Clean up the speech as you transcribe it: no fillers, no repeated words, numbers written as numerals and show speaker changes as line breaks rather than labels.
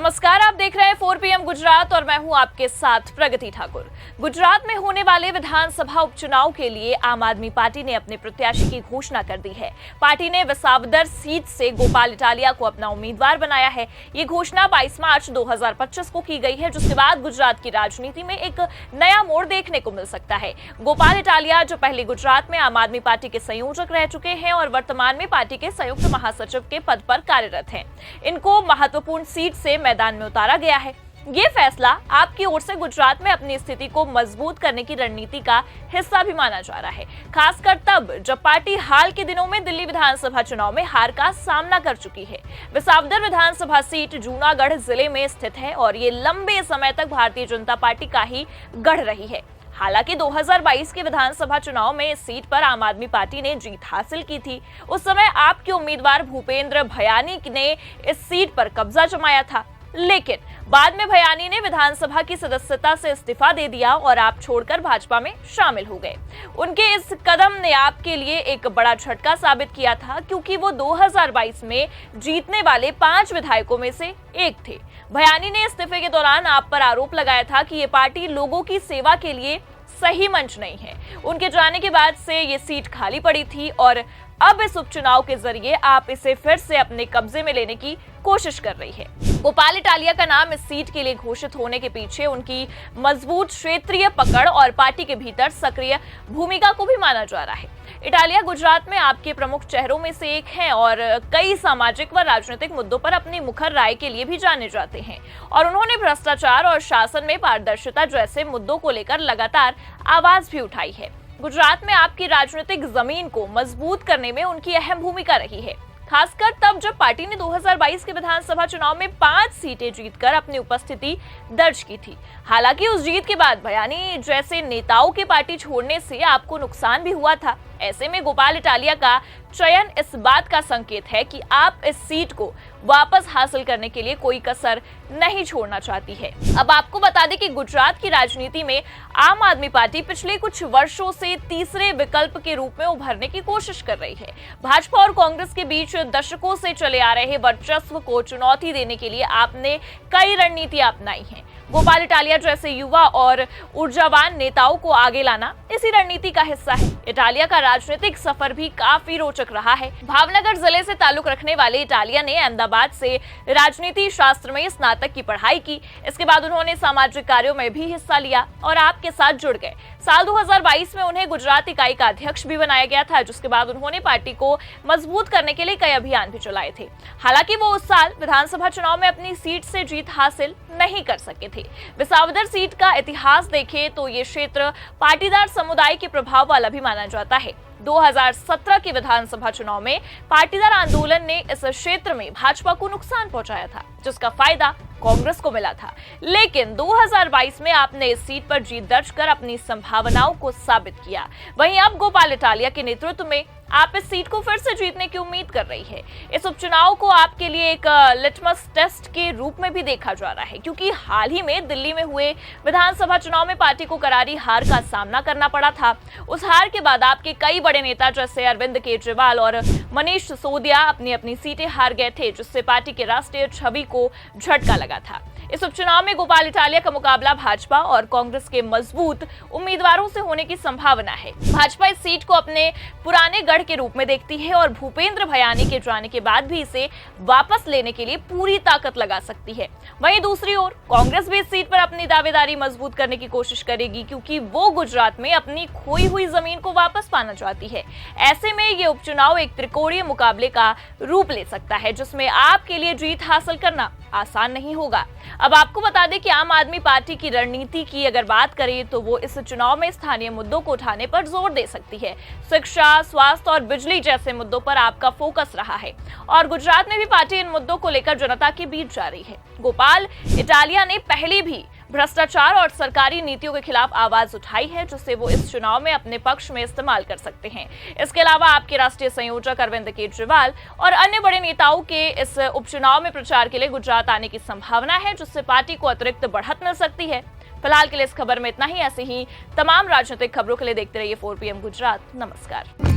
नमस्कार, आप देख रहे हैं 4 PM गुजरात और मैं हूं आपके साथ प्रगति ठाकुर। गुजरात में होने वाले विधानसभा उपचुनाव के लिए आम आदमी पार्टी ने अपने प्रत्याशी की घोषणा कर दी है। पार्टी ने विसावदर सीट से गोपाल इटालिया को अपना उम्मीदवार बनाया है। ये घोषणा 22 मार्च 2025 को की गई है, जिसके बाद गुजरात की राजनीति में एक नया मोड़ देखने को मिल सकता है। गोपाल इटालिया, जो पहले गुजरात में आम आदमी पार्टी के संयोजक रह चुके हैं और वर्तमान में पार्टी के संयुक्त महासचिव के पद पर कार्यरत हैं, इनको महत्वपूर्ण सीट से मैदान में उतारा गया है। ये फैसला आपकी ओर से गुजरात में अपनी स्थिति को मजबूत करने की रणनीति का हिस्सा भी माना जा रहा है, खासकर तब जब पार्टी हाल के दिनों में दिल्ली विधानसभा चुनाव में हार का सामना कर चुकी है। विसावदर विधानसभा सीट जूनागढ़ जिले में स्थित है और ये लंबे समय तक भारतीय जनता पार्टी का ही गढ़ रही है। हालांकि 2022 के विधानसभा चुनाव में इस सीट पर आम आदमी पार्टी ने जीत हासिल की थी। उस समय आपके उम्मीदवार भूपेंद्र भयानी ने इस सीट पर कब्जा जमाया था, लेकिन बाद में भयानी ने विधानसभा की सदस्यता से इस्तीफा दे दिया और आप छोड़कर भाजपा में शामिल हो गए। उनके इस कदम ने आपके लिए एक बड़ा झटका साबित किया था, क्योंकि वो 2022 में जीतने वाले 5 विधायकों में से एक थे। भयानी ने इस्तीफे के दौरान आप पर आरोप लगाया था कि ये पार्टी लोगों की सेवा के लिए सही मंच नहीं है। उनके जाने के बाद से ये सीट खाली पड़ी थी और अब इस उपचुनाव के जरिए आप इसे फिर से अपने कब्जे में लेने की कोशिश कर रही है। गोपाल इटालिया का नाम इस सीट के लिए घोषित होने के पीछे उनकी मजबूत क्षेत्रीय पकड़ और पार्टी के भीतर सक्रिय भूमिका को भी माना जा रहा है। इटालिया गुजरात में आपके प्रमुख चेहरों में से एक हैं और कई सामाजिक व राजनीतिक मुद्दों पर अपनी मुखर राय के लिए भी जाने जाते हैं और उन्होंने भ्रष्टाचार और शासन में पारदर्शिता जैसे मुद्दों को लेकर लगातार आवाज भी उठाई है। गुजरात में आपकी राजनीतिक जमीन को मजबूत करने में उनकी अहम भूमिका रही है, खासकर तब जब पार्टी ने 2022 के विधानसभा चुनाव में 5 सीटें जीतकर अपनी उपस्थिति दर्ज की थी। हालांकि उस जीत के बाद भयानी जैसे नेताओं के पार्टी छोड़ने से आपको नुकसान भी हुआ था। ऐसे में गोपाल इटालिया का चयन इस बात का संकेत है कि आप इस सीट को वापस हासिल करने के लिए कोई कसर नहीं छोड़ना चाहती है। अब आपको बता दें कि गुजरात की राजनीति में आम आदमी पार्टी पिछले कुछ वर्षों से तीसरे विकल्प के रूप में उभरने की कोशिश कर रही है। भाजपा और कांग्रेस के बीच दशकों से चले आ रहे वर्चस्व को चुनौती देने के लिए आपने कई रणनीतियां अपनाई हैं। गोपाल इटालिया जैसे युवा और ऊर्जावान नेताओं को आगे लाना इसी रणनीति का हिस्सा है। इटालिया का राजनीतिक सफर भी काफी रोचक रहा है। भावनगर जिले से ताल्लुक रखने वाले इटालिया ने अहमदाबाद से राजनीति शास्त्र में स्नातक की पढ़ाई की। इसके बाद उन्होंने सामाजिक कार्यों में भी हिस्सा लिया और आपके साथ जुड़ गए। साल 2022 में उन्हें गुजरात इकाई का अध्यक्ष भी बनाया गया था, जिसके बाद उन्होंने पार्टी को मजबूत करने के लिए कई अभियान भी चलाए थे। हालांकि वो उस साल विधानसभा चुनाव में अपनी सीट से जीत हासिल नहीं कर सके थे। विसावदर सीट का इतिहास देखें तो ये क्षेत्र पाटीदार समुदाय के प्रभाव वाला भी माना जाता है। 2017 के विधानसभा चुनाव में पाटीदार आंदोलन ने इस क्षेत्र में भाजपा को नुकसान पहुंचाया था, जिसका फायदा कांग्रेस को मिला था। लेकिन 2022 में आपने इस सीट पर जीत दर्ज कर अपनी संभावनाओं को साबित किया। वहीं अब गोपाल इटालिया के नेतृत्व में आप इस सीट को फिर से जीतने की उम्मीद कर रही है। इस उपचुनाव को आपके लिए एक लिटमस टेस्ट के रूप में भी देखा जा रहा है, क्योंकि हाल ही में दिल्ली में हुए विधानसभा चुनाव में पार्टी को करारी हार का सामना करना पड़ा था। उस हार के बाद आपके कई बड़े नेता जैसे अरविंद केजरीवाल और मनीष सिसोदिया अपनी अपनी सीटें हार गए थे, जिससे पार्टी के राष्ट्रीय छवि को झटका लगा था। इस उपचुनाव में गोपाल इटालिया का मुकाबला भाजपा और कांग्रेस के मजबूत उम्मीदवारों से होने की संभावना है। भाजपा इस सीट को अपने पुराने गढ़ के रूप में देखती है और भूपेंद्र भयानी के जाने के बाद भी इसे वापस लेने के लिए पूरी ताकत लगा सकती है। वहीं दूसरी ओर कांग्रेस भी इस सीट पर अपनी दावेदारी मजबूत करने की कोशिश करेगी, क्योंकि वो गुजरात में अपनी खोई हुई जमीन को वापस पाना चाहती है। ऐसे में ये उपचुनाव एक त्रिकोणीय मुकाबले का रूप ले सकता है, जिसमें आपके लिए जीत हासिल करना आसान नहीं होगा। अब आपको बता दें कि आम आदमी पार्टी की रणनीति की अगर बात करें तो वो इस चुनाव में स्थानीय मुद्दों को उठाने पर जोर दे सकती है। शिक्षा, स्वास्थ्य और बिजली जैसे मुद्दों पर आपका फोकस रहा है और गुजरात में भी पार्टी इन मुद्दों को लेकर जनता के बीच जा रही है। गोपाल इटालिया ने पहले भी भ्रष्टाचार और सरकारी नीतियों के खिलाफ आवाज उठाई है, जिससे वो इस चुनाव में अपने पक्ष में इस्तेमाल कर सकते हैं। इसके अलावा आपके राष्ट्रीय संयोजक अरविंद केजरीवाल और अन्य बड़े नेताओं के इस उपचुनाव में प्रचार के लिए गुजरात आने की संभावना है, जिससे पार्टी को अतिरिक्त बढ़त मिल सकती है। फिलहाल के लिए इस खबर में इतना ही। ऐसे ही तमाम राजनीतिक खबरों के लिए देखते रहिए 4 PM गुजरात। नमस्कार।